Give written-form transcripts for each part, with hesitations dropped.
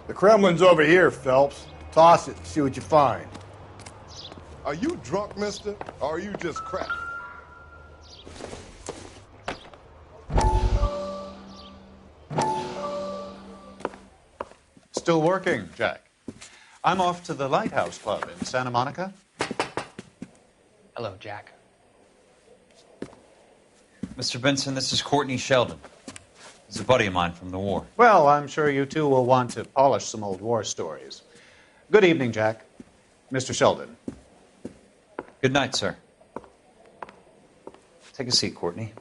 The Kremlin's over here, Phelps. Toss it, see what you find. Are you drunk, mister? Or are you just crap? Still working, Jack. I'm off to the Lighthouse Club in Santa Monica. Hello, Jack. Mr. Benson, this is Courtney Sheldon. He's a buddy of mine from the war. Well, I'm sure you two will want to polish some old war stories. Good evening, Jack. Mr. Sheldon. Good night, sir. Take a seat, Courtney.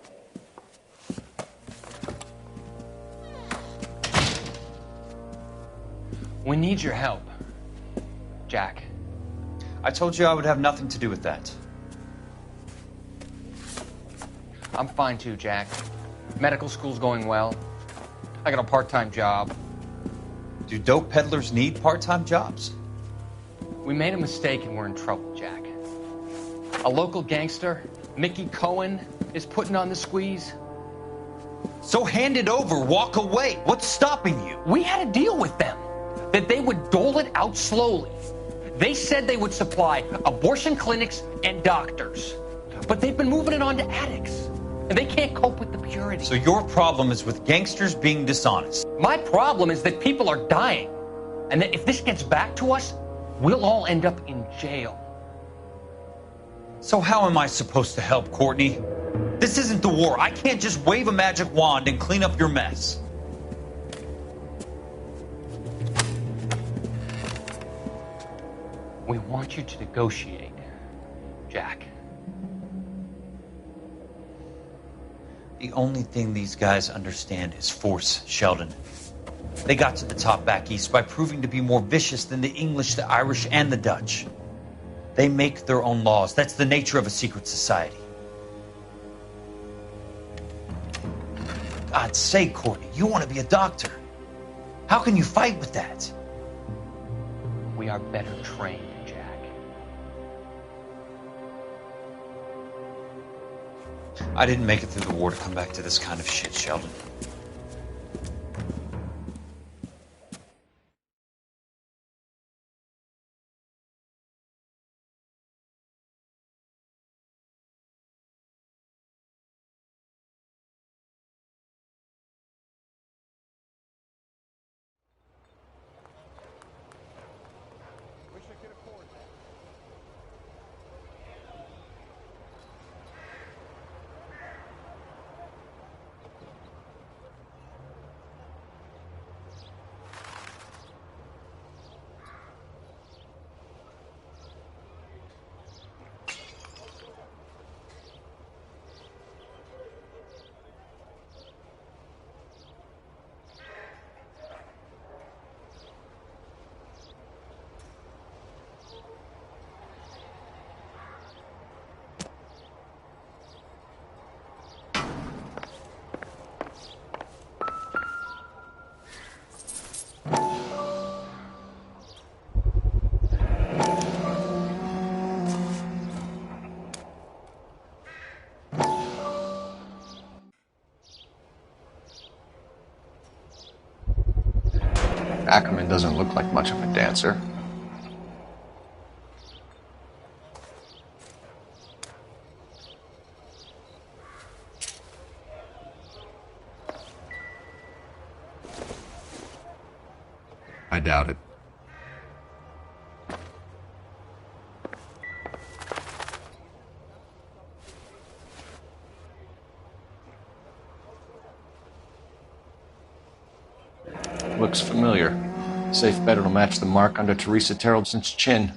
We need your help, Jack. I told you I would have nothing to do with that. I'm fine too, Jack. Medical school's going well. I got a part-time job. Do dope peddlers need part-time jobs? We made a mistake and we're in trouble, Jack. A local gangster, Mickey Cohen, is putting on the squeeze. So hand it over, walk away. What's stopping you? We had a deal with them that they would dole it out slowly. They said they would supply abortion clinics and doctors, but they've been moving it on to addicts, and they can't cope with the purity. So your problem is with gangsters being dishonest. My problem is that people are dying, and that if this gets back to us, we'll all end up in jail. So how am I supposed to help, Courtney? This isn't the war. I can't just wave a magic wand and clean up your mess. We want you to negotiate, Jack. The only thing these guys understand is force, Sheldon. They got to the top back east by proving to be more vicious than the English, the Irish, and the Dutch. They make their own laws. That's the nature of a secret society. God's sake, Courtney, you want to be a doctor. How can you fight with that? We are better trained, Jack. I didn't make it through the war to come back to this kind of shit, Sheldon. Ackerman doesn't look like much of a dancer. I doubt it. Looks familiar. Safe bet it'll match the mark under Teresa Terrelson's chin.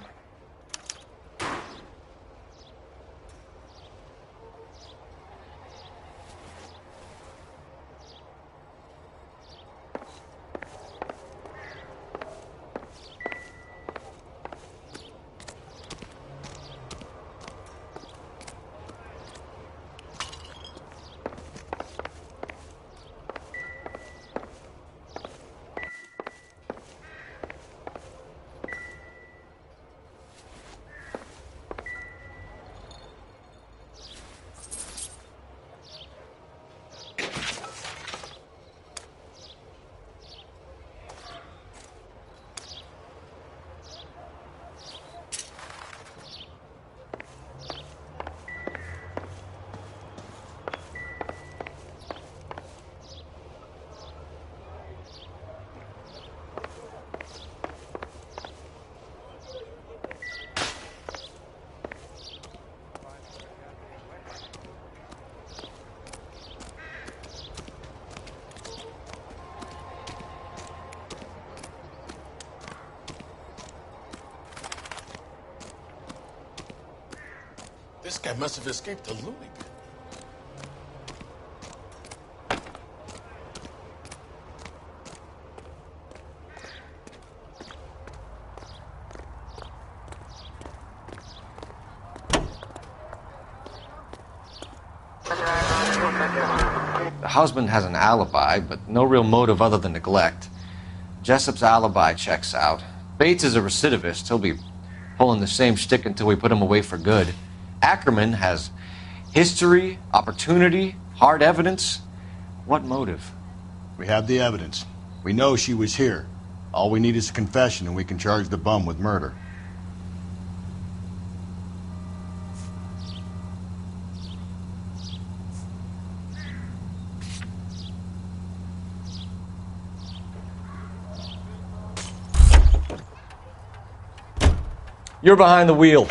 guy must have escaped the loony bin. The husband has an alibi, but no real motive other than neglect. Jessup's alibi checks out. Bates is a recidivist. He'll be pulling the same shtick until we put him away for good. Ackerman has history, opportunity, hard evidence. What motive? We have the evidence. We know she was here. All we need is a confession, and we can charge the bum with murder. You're behind the wheel.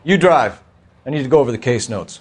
You drive. I need to go over the case notes.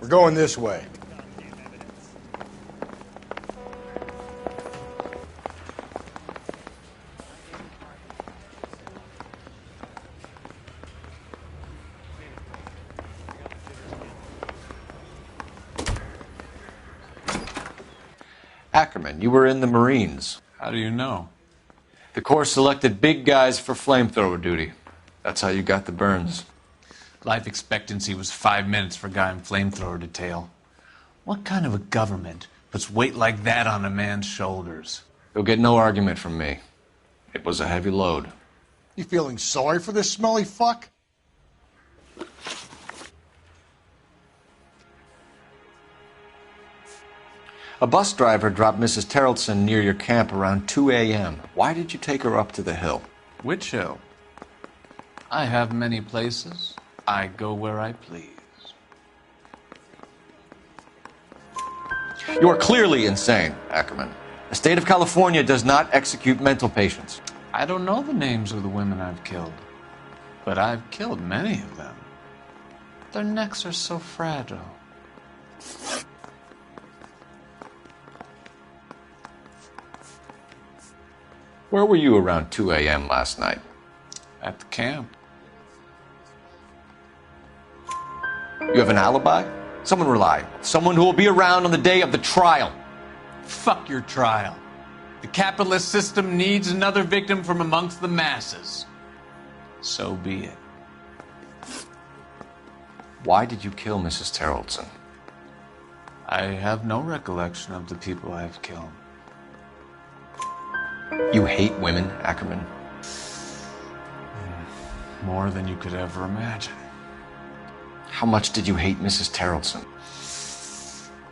We're going this way. Ackerman, you were in the Marines. How do you know? The Corps selected big guys for flamethrower duty. That's how you got the burns. Life expectancy was 5 minutes for a guy in flamethrower detail. What kind of a government puts weight like that on a man's shoulders? You'll get no argument from me. It was a heavy load. You feeling sorry for this smelly fuck? A bus driver dropped Mrs. Terrelson near your camp around 2 a.m. Why did you take her up to the hill? Which hill? I have many places. I go where I please. You are clearly insane, Ackerman. The state of California does not execute mental patients. I don't know the names of the women I've killed, but I've killed many of them. Their necks are so fragile. Where were you around 2 a.m. last night? At the camp. You have an alibi? Someone reliable. Someone who will be around on the day of the trial. Fuck your trial. The capitalist system needs another victim from amongst the masses. So be it. Why did you kill Mrs. Terrelson? I have no recollection of the people I have killed. You hate women, Ackerman? More than you could ever imagine. How much did you hate Mrs. Terrelson?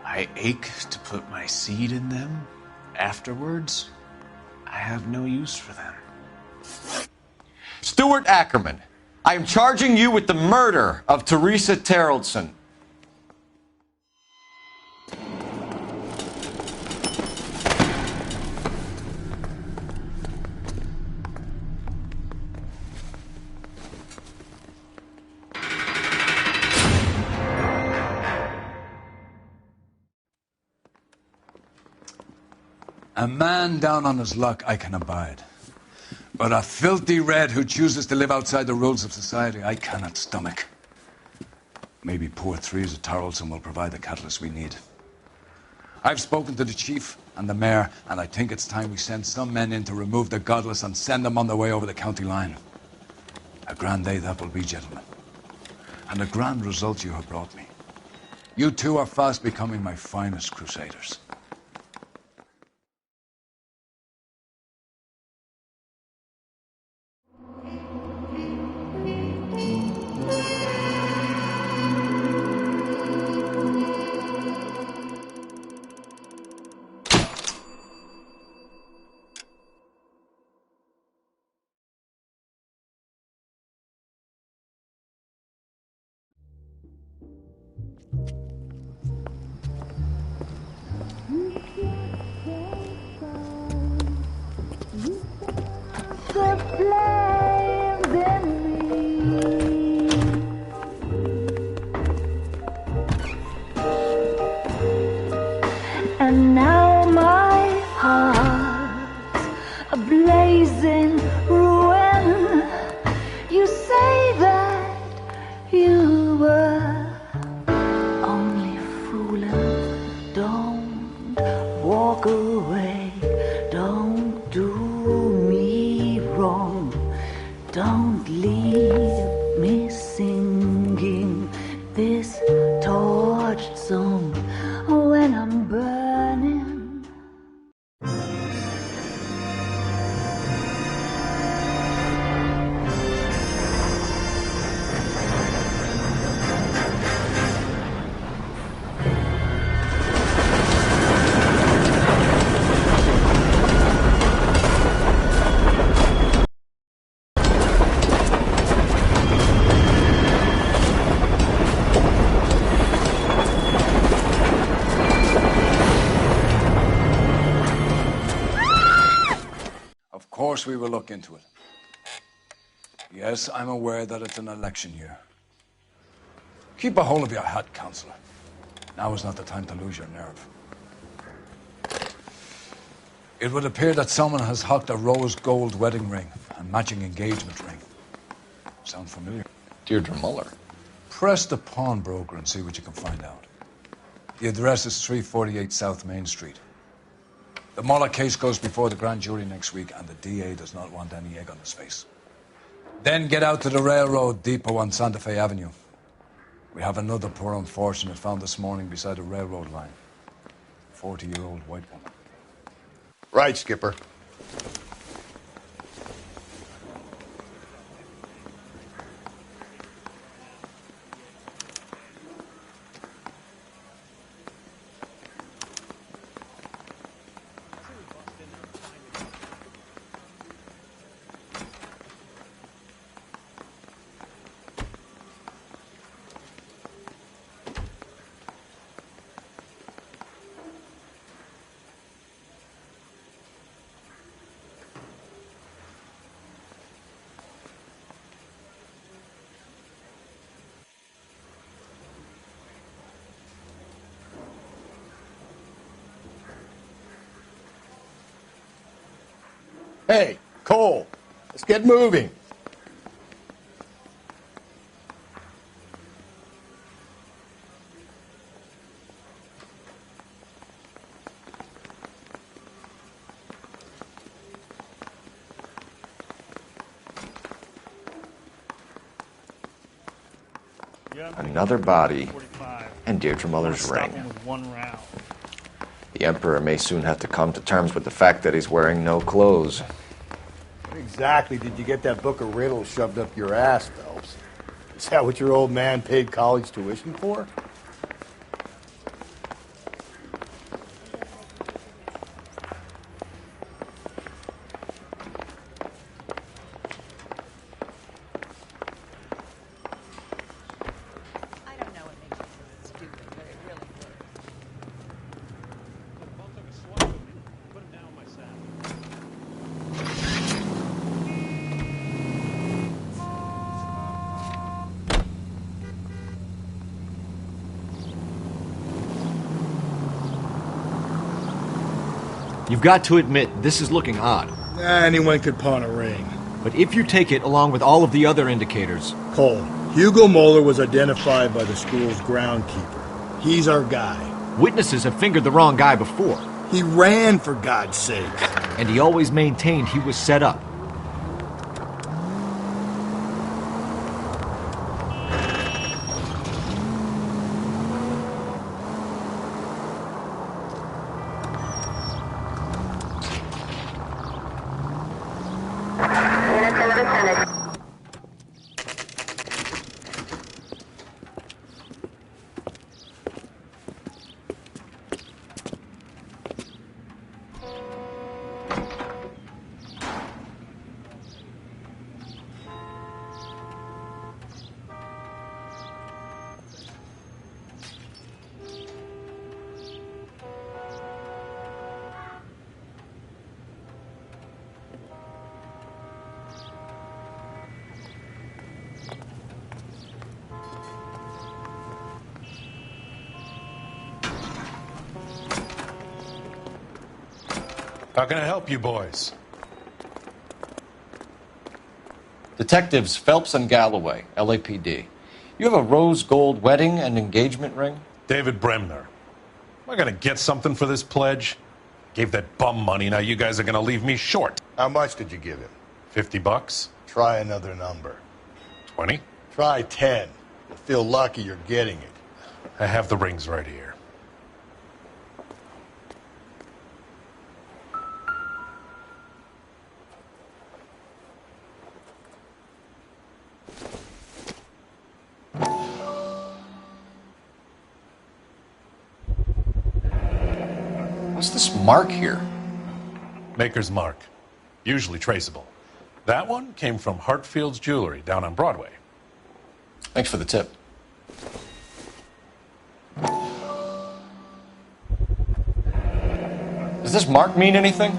I ache to put my seed in them. Afterwards, I have no use for them. Stuart Ackerman, I am charging you with the murder of Teresa Terrelson. A man down on his luck I can abide. But a filthy red who chooses to live outside the rules of society, I cannot stomach. Maybe poor Theresa Tarleton will provide the catalyst we need. I've spoken to the chief and the mayor, and I think it's time we send some men in to remove the godless and send them on their way over the county line. A grand day that will be, gentlemen. And a grand result you have brought me. You two are fast becoming my finest crusaders. And now my heart's a blazing ruin. You say that you were only fooling. Don't walk away. Don't do me wrong. Don't leave me singing this torched song when I'm burning. Of course we will look into it. Yes, I'm aware that it's an election year. Keep a hold of your hat, Counselor. Now is not the time to lose your nerve. It would appear that someone has hocked a rose gold wedding ring and matching engagement ring. Sound familiar? Deirdre Muller. Press the pawnbroker and see what you can find out. The address is 348 South Main Street. The Muller case goes before the grand jury next week, and the DA does not want any egg on his face. Then get out to the railroad depot on Santa Fe Avenue. We have another poor unfortunate found this morning beside a railroad line. 40-year-old white woman. Right, Skipper. Hey, Cole, let's get moving. Another body, and Deirdre Muller's ring. The Emperor may soon have to come to terms with the fact that he's wearing no clothes. What exactly did you get that book of riddles shoved up your ass, Phelps? Is that what your old man paid college tuition for? You've got to admit, this is looking odd. Anyone could pawn a ring. But if you take it along with all of the other indicators... Cole, Hugo Moeller was identified by the school's groundkeeper. He's our guy. Witnesses have fingered the wrong guy before. He ran, for God's sake. And he always maintained he was set up. How can I help you boys? Detectives Phelps and Galloway, LAPD. You have a rose gold wedding and engagement ring? David Bremner. Am I going to get something for this pledge? Gave that bum money, now you guys are going to leave me short. How much did you give him? $50? Try another number. 20? Try 10. You'll feel lucky you're getting it. I have the rings right here. What's this mark here? Maker's mark. Usually traceable. That one came from Hartfield's Jewelry down on Broadway. Thanks for the tip. Does this mark mean anything?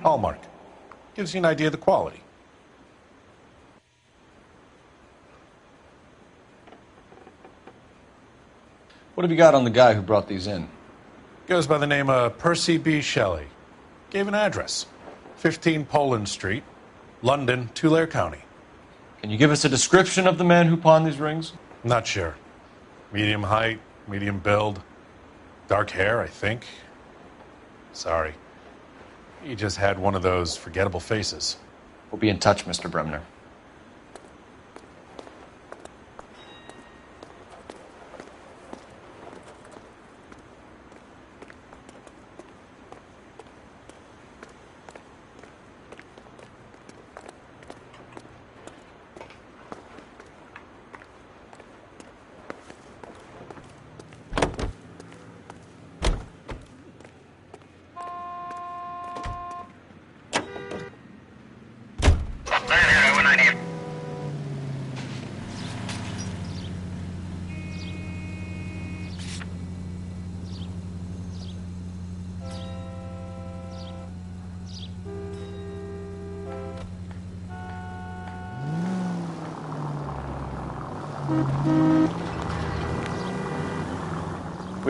Hallmark. Gives you an idea of the quality. What have you got on the guy who brought these in? Goes by the name of Percy B. Shelley. Gave an address. 15 Poland Street, London, Tulare County. Can you give us a description of the man who pawned these rings? Not sure. Medium height, medium build. Dark hair, I think. Sorry. He just had one of those forgettable faces. We'll be in touch, Mr. Bremner.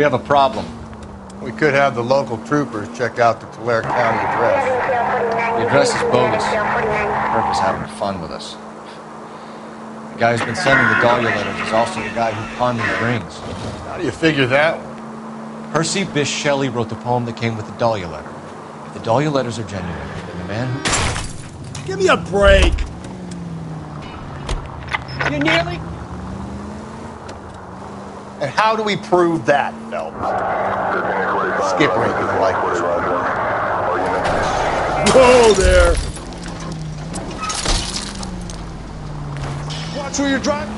We have a problem. We could have the local troopers check out the Tulare County address. The address is bogus. Murphy's having fun with us. The guy who's been sending the Dahlia letters is also the guy who pawned these rings. How do you figure that one? Percy Bysshe Shelley wrote the poem that came with the Dahlia letter. If the Dahlia letters are genuine, then the man who... Give me a break! You nearly... And how do we prove that, Phelps? Skip rating like this. Whoa there! Watch who you're driving.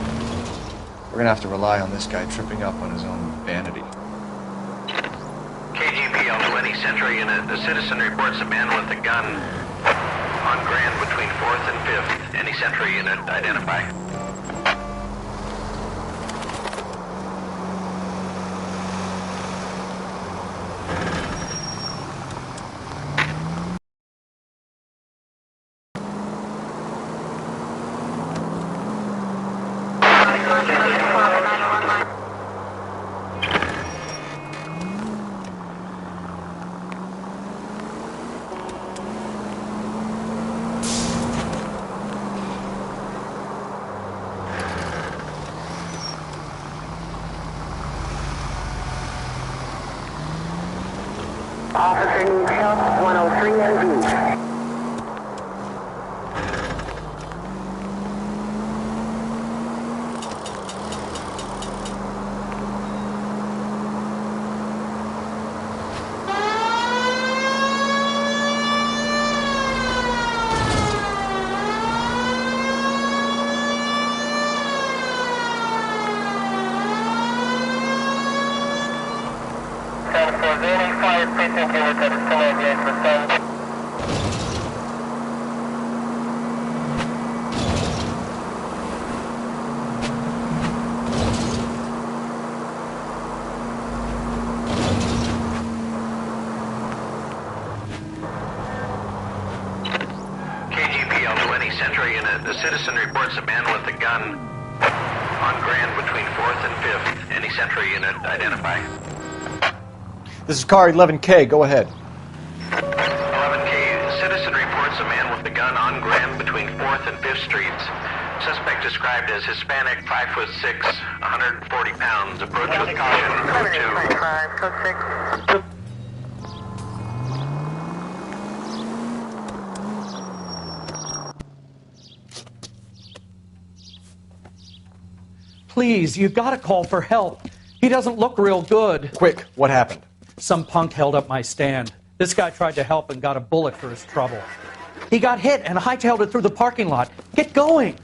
We're gonna have to rely on this guy tripping up on his own vanity. KGPL to any Central unit. The citizen reports a man with a gun on Grand between 4th and 5th. Any Central unit, identify. Officer needs help, 103 ND. KGPL to any Central unit. The citizen reports a man with a gun on Grand between 4th and 5th. Any Central unit, identify. This is car 11K. Go ahead. 11K, the citizen reports a man with a gun on Grand between 4th and 5th Streets. Suspect described as Hispanic, 5'6", 140 pounds. Approach with caution. Code 2. Please, you gotta call for help. He doesn't look real good. Quick, what happened? Some punk held up my stand. This guy tried to help and got a bullet for his trouble. He got hit and hightailed it through the parking lot. Get going!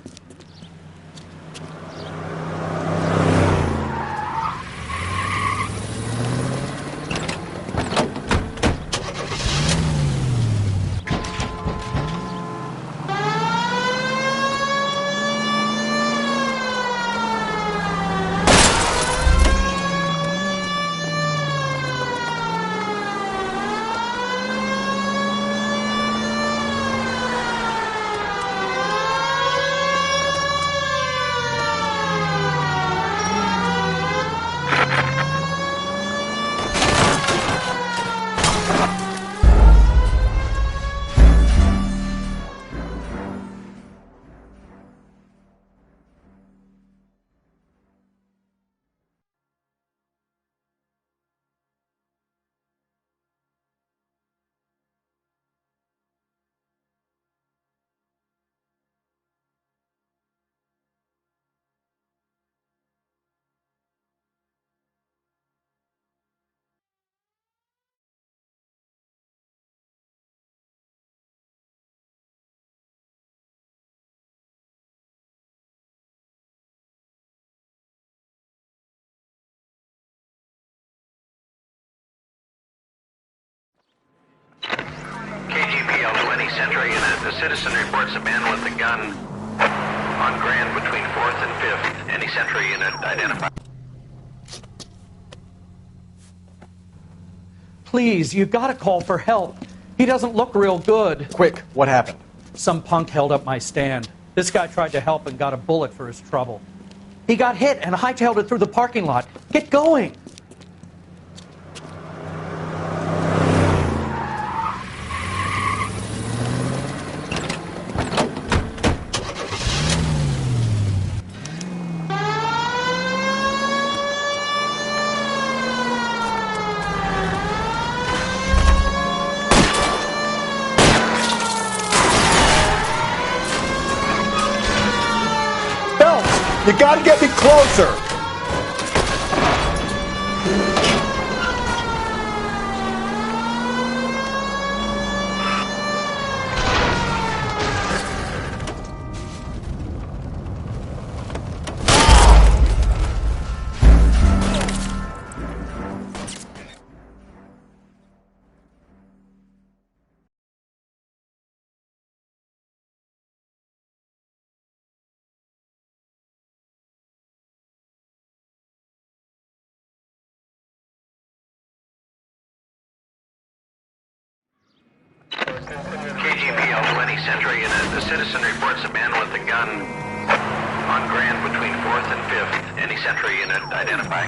KGPL to any Central unit. The citizen reports a man with a gun on Grand between 4th and 5th. Any Central unit, identify. Please, you gotta call for help. He doesn't look real good. Quick, what happened? Some punk held up my stand. This guy tried to help and got a bullet for his trouble. He got hit and hightailed it through the parking lot. Get going! You gotta get me closer! KGPL to any Central unit. The citizen reports a man with a gun on Grand between 4th and 5th. Any Central unit, identify.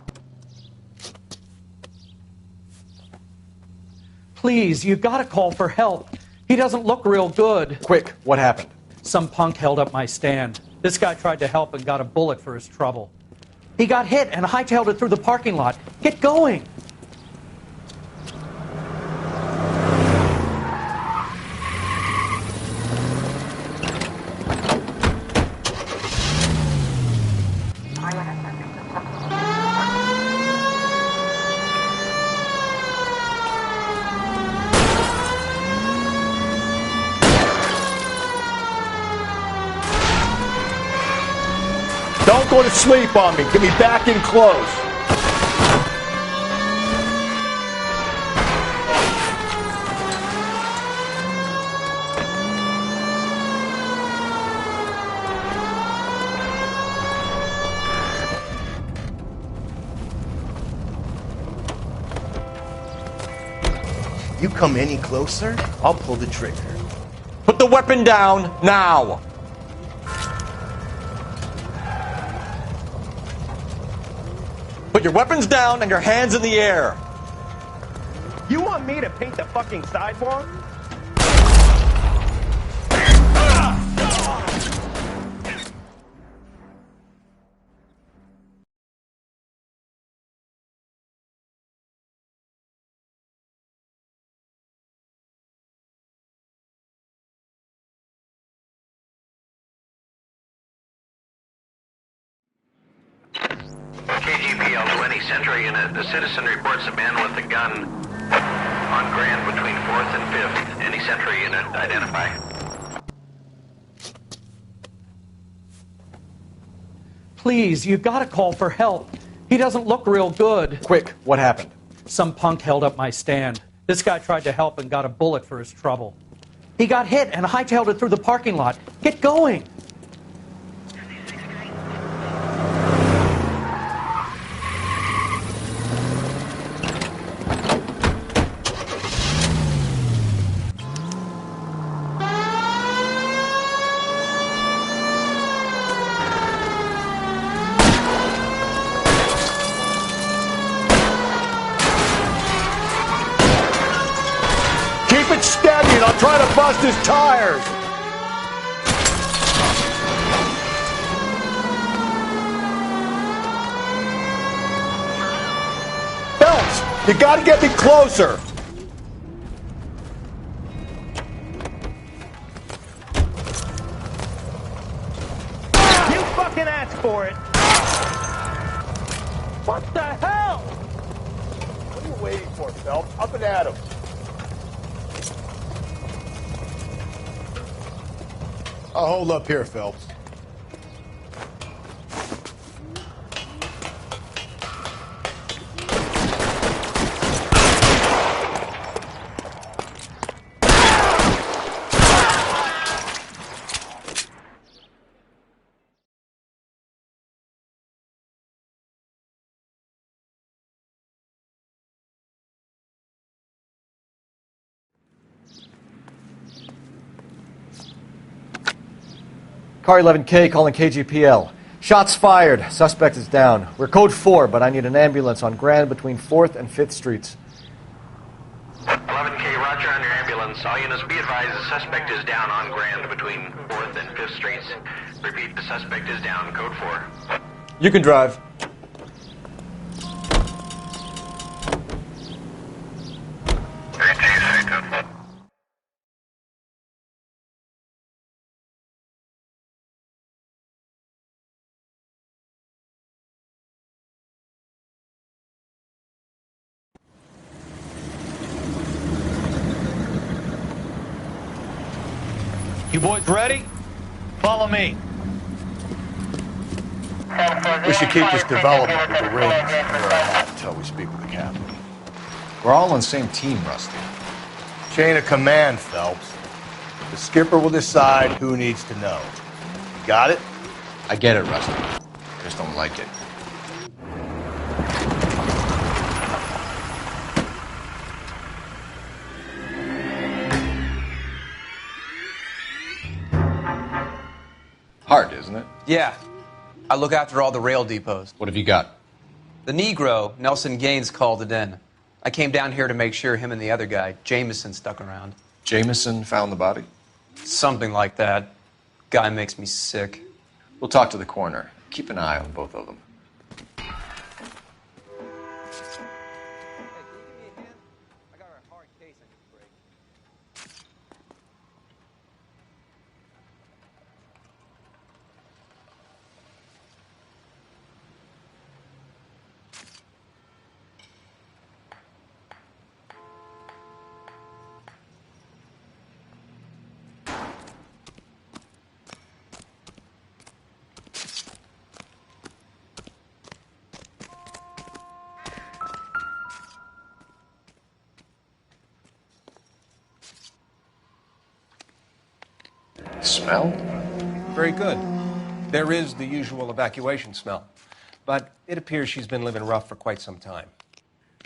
Please, you gotta call for help. He doesn't look real good. Quick, what happened? Some punk held up my stand. This guy tried to help and got a bullet for his trouble. He got hit and hightailed it through the parking lot. Get going! go to sleep on me. Get me back in close. You come any closer, I'll pull the trigger. Put the weapon down now. Put your weapons down and your hands in the air. You want me to paint the fucking sidewalk? KGPL 20 Central Unit. The citizen reports a man with a gun on Grand between 4th and 5th. Any Central Unit, identify. Please, you gotta call for help. He doesn't look real good. Quick, what happened? Some punk held up my stand. This guy tried to help and got a bullet for his trouble. He got hit and hightailed it through the parking lot. Get going! Keep it steady and I'll try to bust his tires. Phelps, you gotta get me closer. You fucking asked for it. What the hell? What are you waiting for, Phelps? Up and at him. I'll hold up here, Phelps. Car 11K calling KGPL. Shots fired. Suspect is down. We're code 4, but I need an ambulance on Grand between 4th and 5th Streets. 11K, roger on your ambulance. All units be advised the suspect is down on Grand between 4th and 5th Streets. Repeat, the suspect is down, code 4. You can drive. You boys ready? Follow me. We should keep this development with the rings where I have until we speak with the captain. We're all on the same team, Rusty. Chain of command, Phelps. The skipper will decide who needs to know. You got it? I get it, Rusty. I just don't like it. Hard, isn't it? Yeah. I look after all the rail depots. What have you got? The Negro, Nelson Gaines, called it in. I came down here to make sure him and the other guy, Jameson, stuck around. Jameson found the body? Something like that. Guy makes me sick. We'll talk to the coroner. Keep an eye on both of them. Smell? Very good. There is the usual evacuation smell, but it appears she's been living rough for quite some time.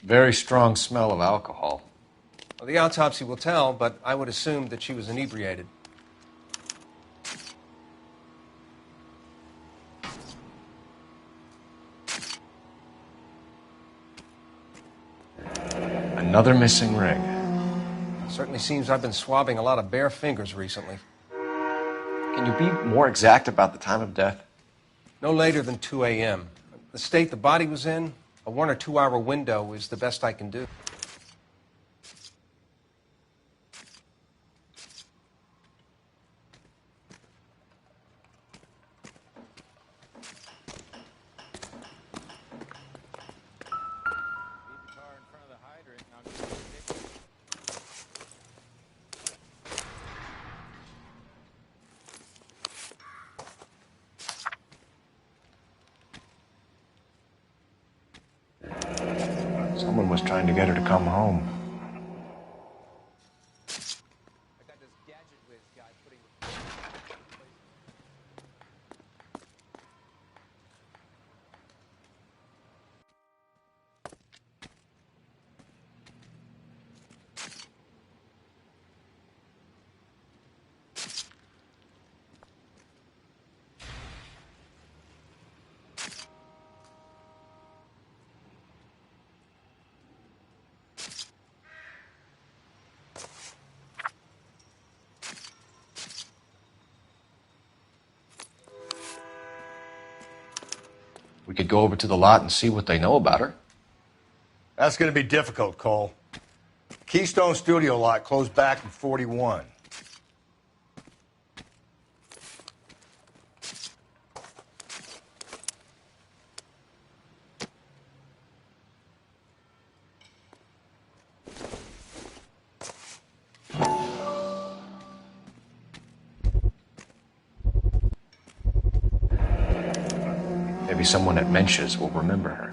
Very strong smell of alcohol. Well, the autopsy will tell, but I would assume that she was inebriated. Another missing ring. Certainly seems I've been swabbing a lot of bare fingers recently. Can you be more exact about the time of death? No later than 2 a.m. The state the body was in, a 1 or 2 hour window is the best I can do. Someone was trying to get her to come home. We could go over to the lot and see what they know about her. That's going to be difficult, Cole. Keystone Studio lot closed back in 41. Maybe someone at Mensch's will remember her.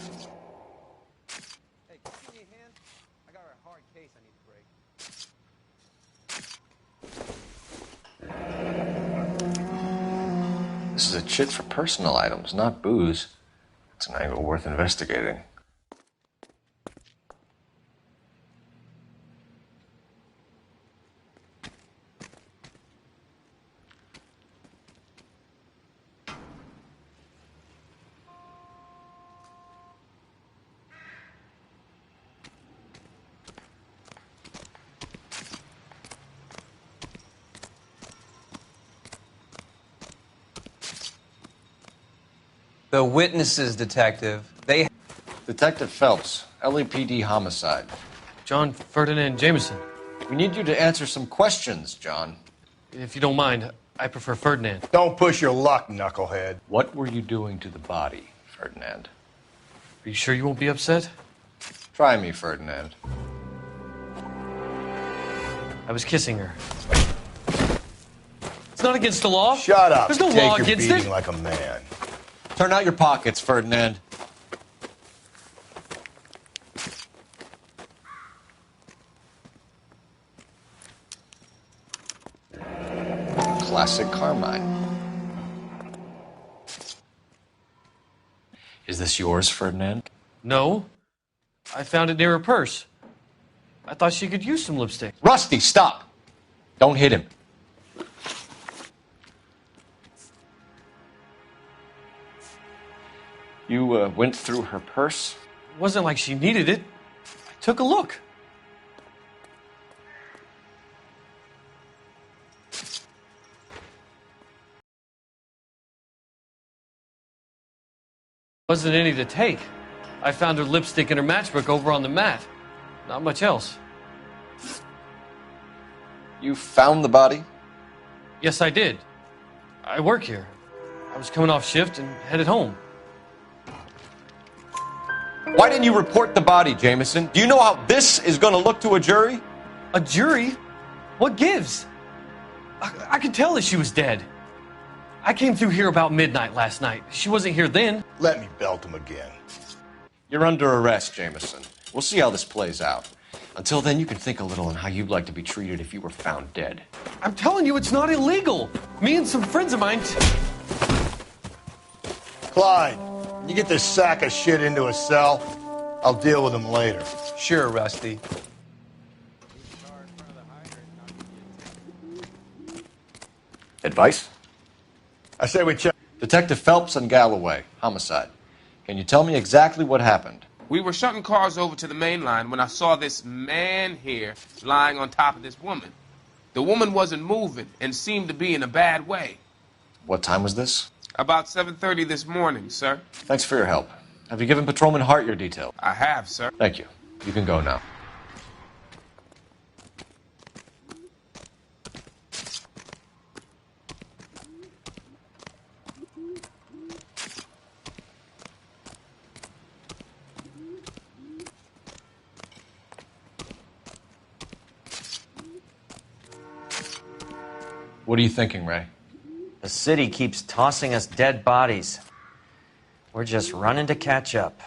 Hey, can you give me a hand? I got a hard case I need to break. This is a chit for personal items, not booze. It's an angle worth investigating. The witnesses, Detective. Detective Phelps, LAPD homicide. John Ferdinand Jameson. We need you to answer some questions, John. If you don't mind, I prefer Ferdinand. Don't push your luck, knucklehead. What were you doing to the body, Ferdinand? Are you sure you won't be upset? Try me, Ferdinand. I was kissing her. It's not against the law. Shut up. There's no Take law your against beating it. like a man. Turn out your pockets, Ferdinand. Classic Carmine. Is this yours, Ferdinand? No. I found it near her purse. I thought she could use some lipstick. Rusty, stop! Don't hit him. You went through her purse? It wasn't like she needed it. I took a look. Wasn't any to take. I found her lipstick and her matchbook over on the mat. Not much else. You found the body? Yes, I did. I work here. I was coming off shift and headed home. Why didn't you report the body, Jameson? Do you know how this is going to look to a jury? A jury? What gives? I could tell that she was dead. I came through here about midnight last night. She wasn't here then. Let me belt him again. You're under arrest, Jameson. We'll see how this plays out. Until then, you can think a little on how you'd like to be treated if you were found dead. I'm telling you, it's not illegal. Me and some friends of mine. Clyde, you get this sack of shit into a cell. I'll deal with him later. Sure, Rusty. Advice? I say we check. Detective Phelps and Galloway, homicide. Can you tell me exactly what happened? We were shutting cars over to the main line when I saw this man here lying on top of this woman. The woman wasn't moving and seemed to be in a bad way. What time was this? About 7:30 this morning, sir. Thanks for your help. Have you given Patrolman Hart your details? I have, sir. Thank you. You can go now. What are you thinking, Ray? The city keeps tossing us dead bodies. We're just running to catch up.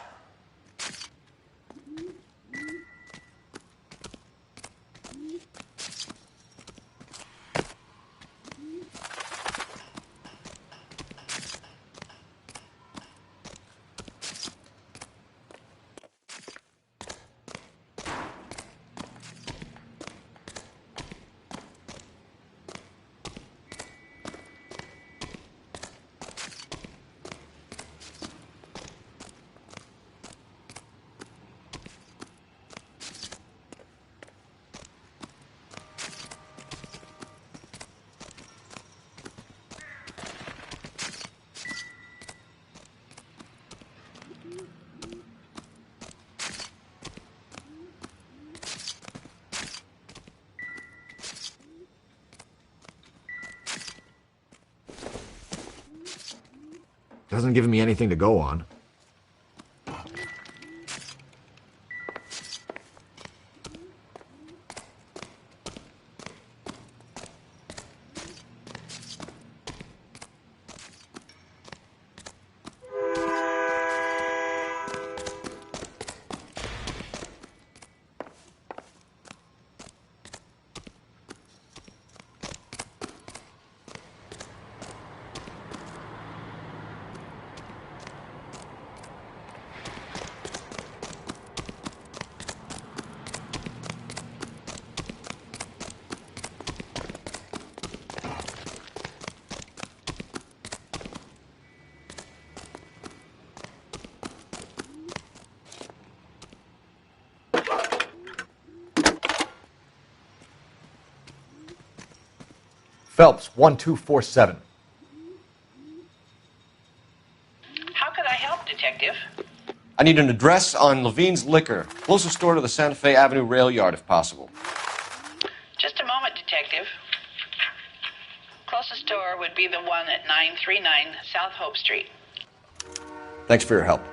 Doesn't give me anything to go on. Phelps, 1247. How could I help, Detective? I need an address on Levine's Liquor. Closest store to the Santa Fe Avenue rail yard, if possible. Just a moment, Detective. Closest store would be the one at 939 South Hope Street. Thanks for your help.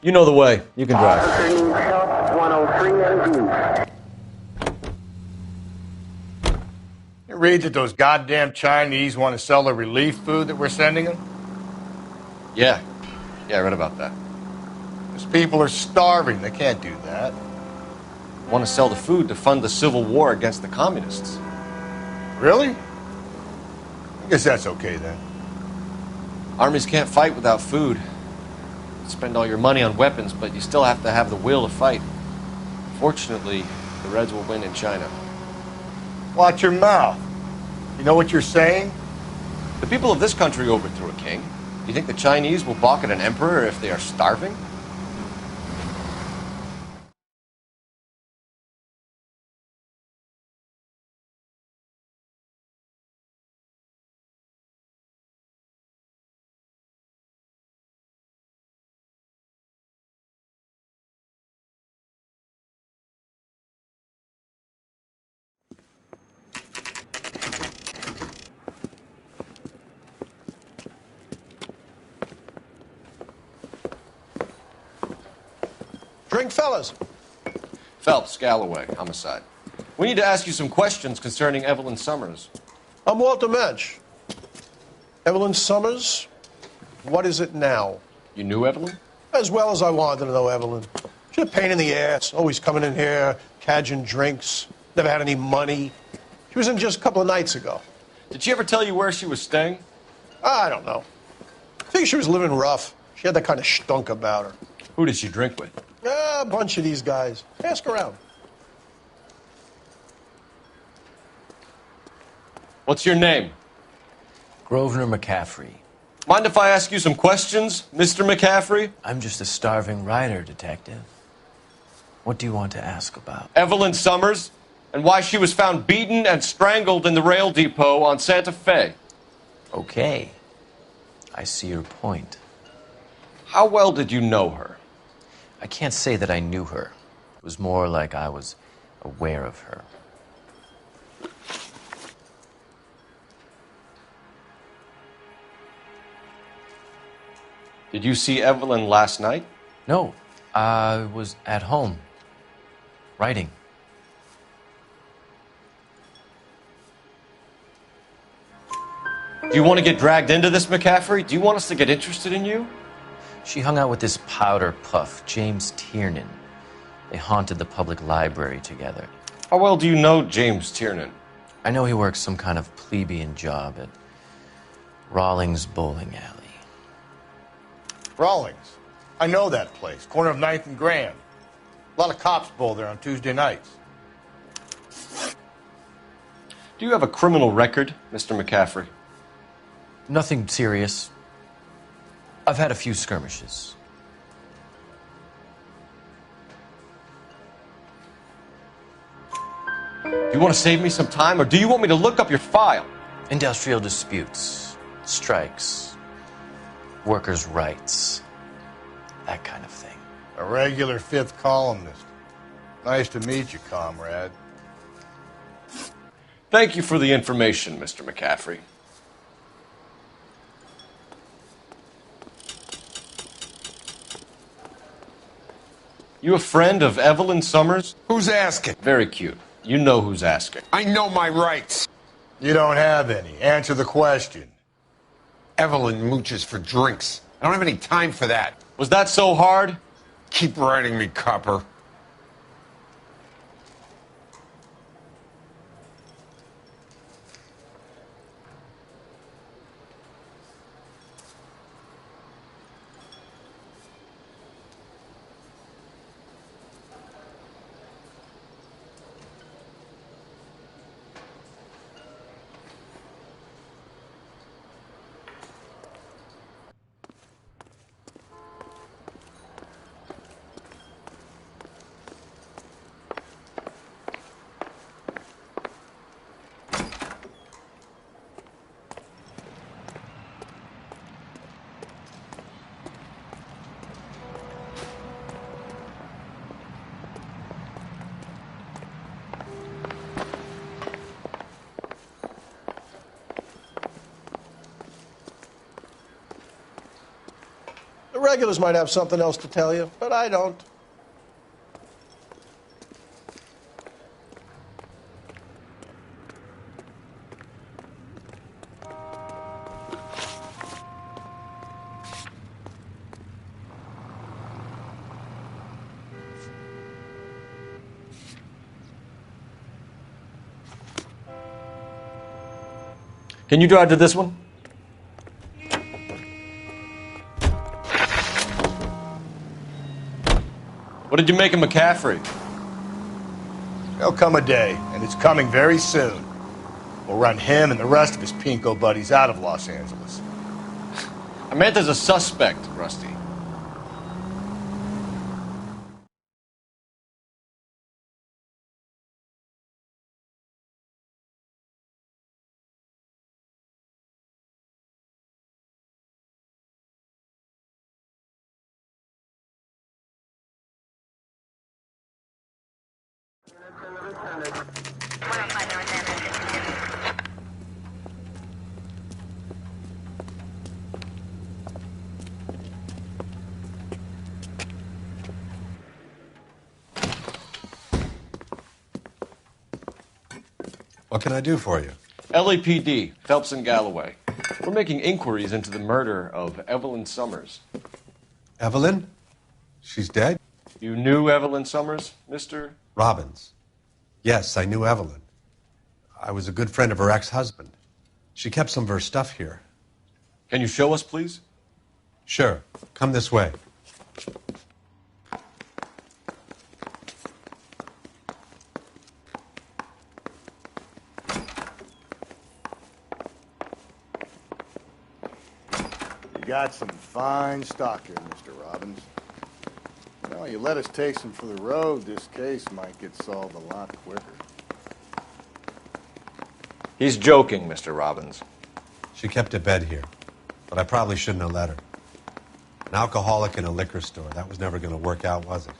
You know the way. You can drive. You read that those goddamn Chinese want to sell the relief food that we're sending them? Yeah. Yeah, I read about that. Those people are starving. They can't do that. Want to sell the food to fund the civil war against the communists. Really? I guess that's okay then. Armies can't fight without food. Spend all your money on weapons, but you still have to have the will to fight. Fortunately, the Reds will win in China. Watch your mouth. You know what you're saying? The people of this country overthrew a king. Do you think the Chinese will balk at an emperor if they are starving? Drink, fellas. Phelps, Galloway, homicide. We need to ask you some questions concerning Evelyn Summers. I'm Walter Mensch. Evelyn Summers, what is it now? You knew Evelyn? As well as I wanted to know Evelyn. She's a pain in the ass, always coming in here, cadging drinks, never had any money. She was in just a couple of nights ago. Did she ever tell you where she was staying? I don't know. I think she was living rough. She had that kind of stunk about her. Who did she drink with? A bunch of these guys. Ask around. What's your name? Grosvenor McCaffrey. Mind if I ask you some questions, Mr. McCaffrey? I'm just a starving writer, detective. What do you want to ask about? Evelyn Summers, and why she was found beaten and strangled in the rail depot on Santa Fe. Okay. I see your point. How well did you know her? I can't say that I knew her. It was more like I was aware of her. Did you see Evelyn last night? No, I was at home, writing. Do you want to get dragged into this, McCaffrey? Do you want us to get interested in you? She hung out with this powder puff, James Tiernan. They haunted the public library together. How well do you know James Tiernan? I know he works some kind of plebeian job at Rawlings Bowling Alley. Rawlings. I know that place. Corner of 9th and Grand. A lot of cops bowl there on Tuesday nights. Do you have a criminal record, Mr. McCaffrey? Nothing serious. I've had a few skirmishes. Do you want to save me some time, or do you want me to look up your file? Industrial disputes, strikes, workers' rights, that kind of thing. A regular fifth columnist. Nice to meet you, comrade. Thank you for the information, Mr. McCaffrey. You a friend of Evelyn Summers? Who's asking? Very cute. You know who's asking. I know my rights. You don't have any. Answer the question. Evelyn mooches for drinks. I don't have any time for that. Was that so hard? Keep writing me, copper. The regulars might have something else to tell you, but I don't. Can you drive to this one? What did you make of McCaffrey? There'll come a day, and it's coming very soon. We'll run him and the rest of his pinko buddies out of Los Angeles. I meant as a suspect, Rusty. What can I do for you? LAPD, Phelps and Galloway. We're making inquiries into the murder of Evelyn Summers. Evelyn? She's dead? You knew Evelyn Summers, Mr. Robbins. Yes, I knew Evelyn. I was a good friend of her ex-husband. She kept some of her stuff here. Can you show us, please? Sure. Come this way. You got some fine stock here, Mr. Robbins. Well, you let us take some for the road, this case might get solved a lot quicker. He's joking, Mr. Robbins. She kept a bed here, but I probably shouldn't have let her. An alcoholic in a liquor store, that was never going to work out, was it?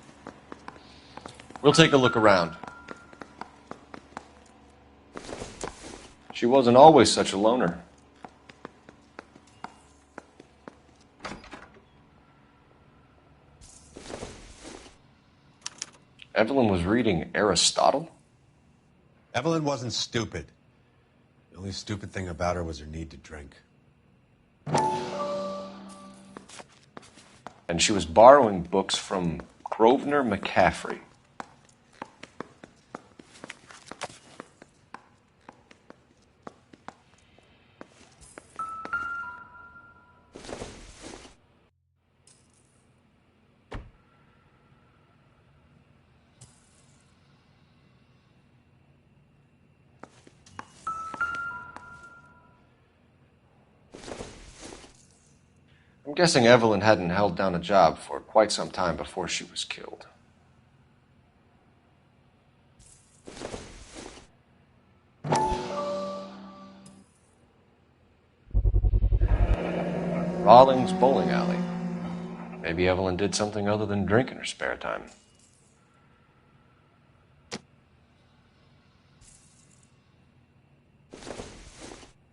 We'll take a look around. She wasn't always such a loner. Evelyn was reading Aristotle? Evelyn wasn't stupid. The only stupid thing about her was her need to drink. And she was borrowing books from Grosvenor McCaffrey. I'm guessing Evelyn hadn't held down a job for quite some time before she was killed. Rawlings Bowling Alley. Maybe Evelyn did something other than drink in her spare time.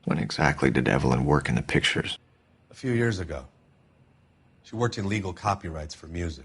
When exactly did Evelyn work in the pictures? A few years ago. She worked in legal copyrights for music.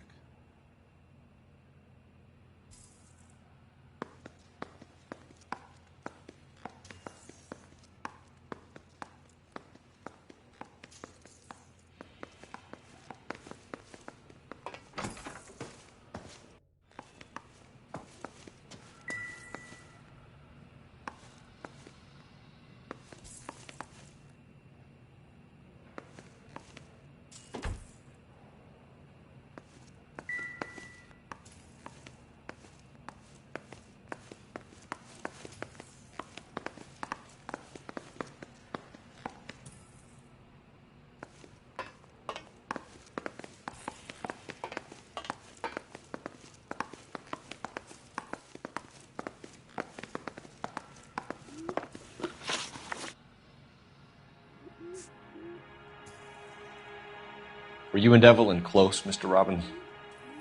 Were you and Evelyn close, Mr. Robbins?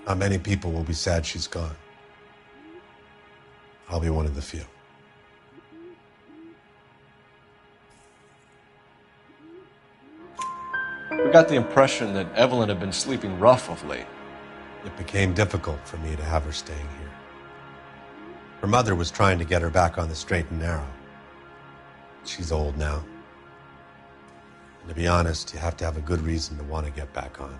Not many people will be sad she's gone. I'll be one of the few. We got the impression that Evelyn had been sleeping rough of late. It became difficult for me to have her staying here. Her mother was trying to get her back on the straight and narrow. She's old now. And to be honest, you have to have a good reason to want to get back on.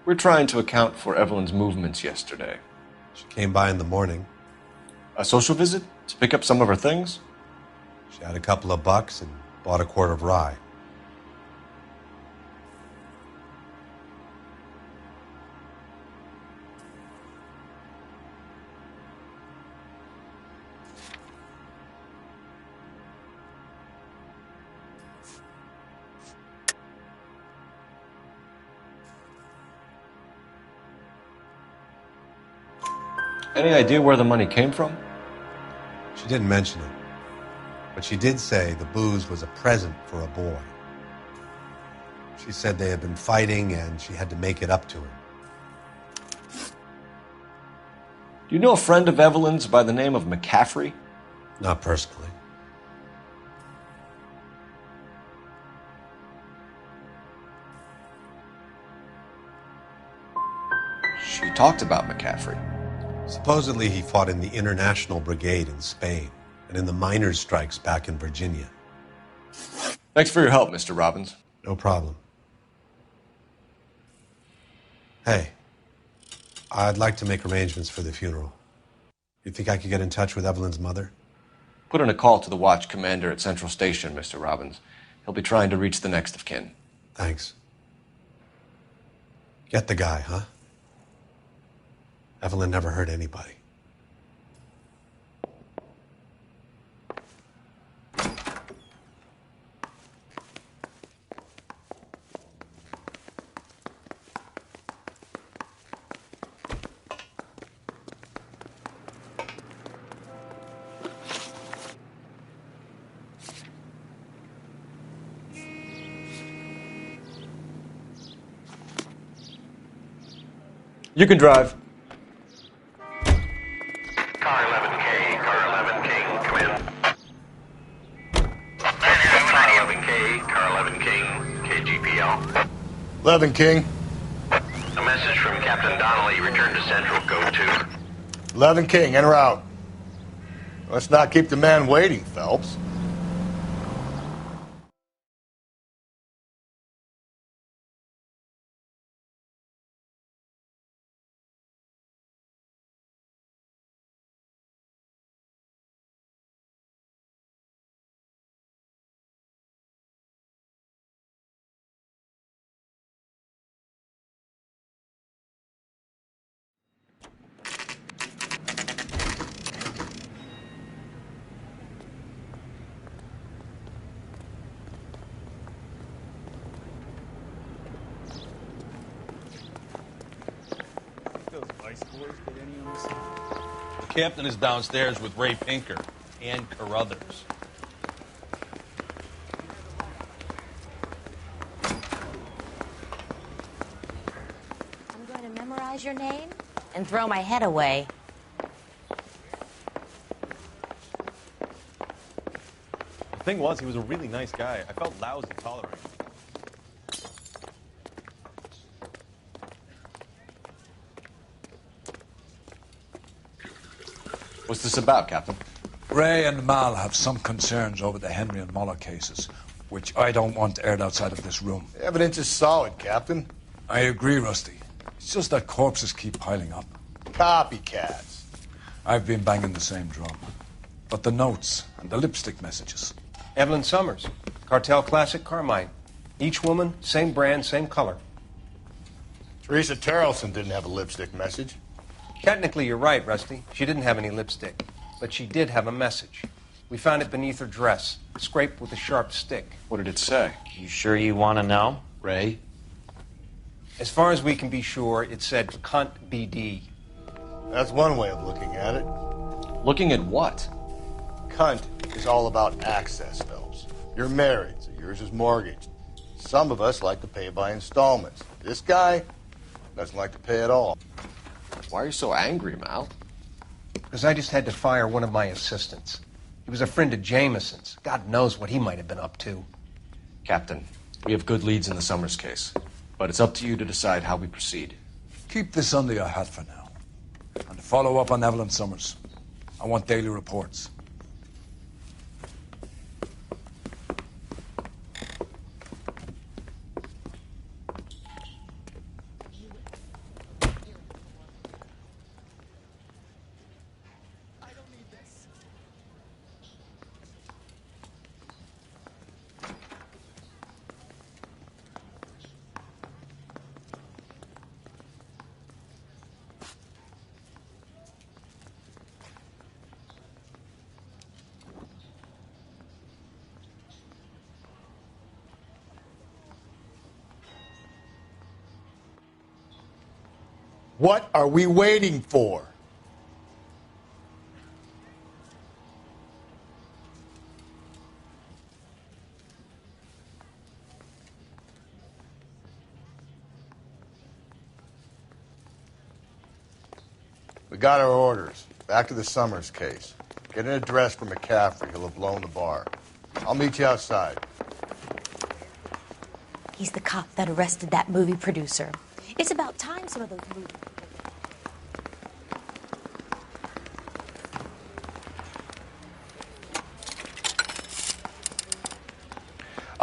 We're trying to account for Evelyn's movements yesterday. She came by in the morning. A social visit? To pick up some of her things? She had a couple of bucks and bought a quart of rye. Any idea where the money came from? She didn't mention it, but she did say the booze was a present for a boy. She said they had been fighting and she had to make it up to him. Do you know a friend of Evelyn's by the name of McCaffrey? Not personally. She talked about McCaffrey. Supposedly he fought in the International Brigade in Spain and in the miners' strikes back in Virginia. Thanks for your help, Mr. Robbins. No problem. Hey, I'd like to make arrangements for the funeral. You think I could get in touch with Evelyn's mother? Put in a call to the watch commander at Central Station, Mr. Robbins. He'll be trying to reach the next of kin. Thanks. Get the guy, huh? Evelyn never hurt anybody. You can drive. Car 11K, Car 11 King, come in. Car 11K, Car 11 King, KGPL. 11 King. A message from Captain Donnelly, return to Central, code 2. 11 King, en route. Let's not keep the man waiting, Phelps. The captain is downstairs with Ray Pinker and Carruthers. I'm going to memorize your name and throw my head away. The thing was, he was a really nice guy. I felt lousy tolerating him. What's this about, Captain? Ray and Mal have some concerns over the Henry and Muller cases, which I don't want aired outside of this room. The evidence is solid, Captain. I agree, Rusty. It's just that corpses keep piling up. Copycats. I've been banging the same drum. But the notes and the lipstick messages. Evelyn Summers, Cartel Classic Carmine. Each woman, same brand, same color. Teresa Terrelson didn't have a lipstick message. Technically, you're right, Rusty. She didn't have any lipstick. But she did have a message. We found it beneath her dress, scraped with a sharp stick. What did it say? You sure you want to know? Ray? As far as we can be sure, it said cunt BD. That's one way of looking at it. Looking at what? Cunt is all about access, Phelps. You're married, so yours is mortgaged. Some of us like to pay by installments. This guy doesn't like to pay at all. Why are you so angry, Mal? Because I just had to fire one of my assistants. He was a friend of Jameson's. God knows what he might have been up to. Captain, we have good leads in the Summers case, but it's up to you to decide how we proceed. Keep this under your hat for now. And follow up on Evelyn Summers. I want daily reports. What are we waiting for? We got our orders. Back to the Summers case. Get an address for McCaffrey. He'll have blown the bar. I'll meet you outside. He's the cop that arrested that movie producer. It's about time some of those movies.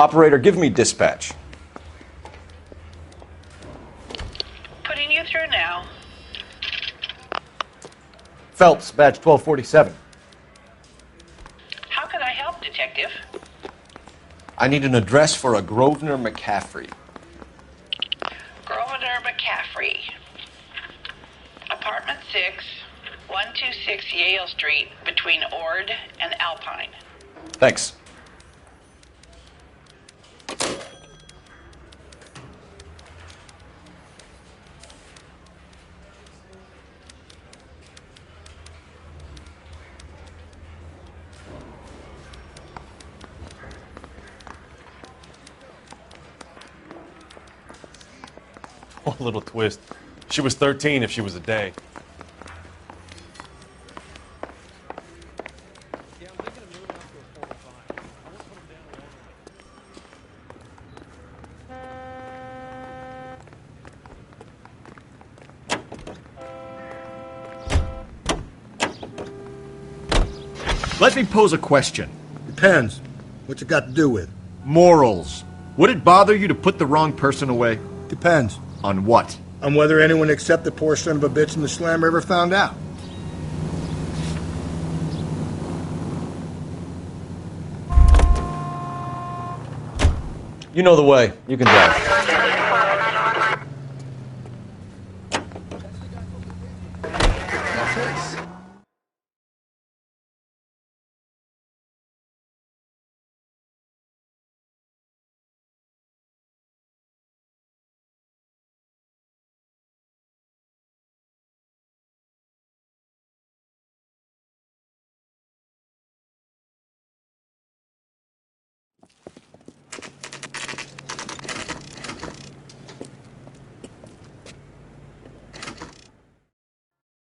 Operator, give me dispatch. Putting you through now. Phelps, badge 1247. How can I help, Detective? I need an address for a Grosvenor McCaffrey. Grosvenor McCaffrey. Apartment 6, 126 Yale Street, between Ord and Alpine. Thanks. One little twist. She was 13 if she was a day. Let me pose a question. Depends. What you got to do with? Morals. Would it bother you to put the wrong person away? Depends. On what? On whether anyone except the poor son of a bitch in the slammer ever found out. You know the way. You can drive.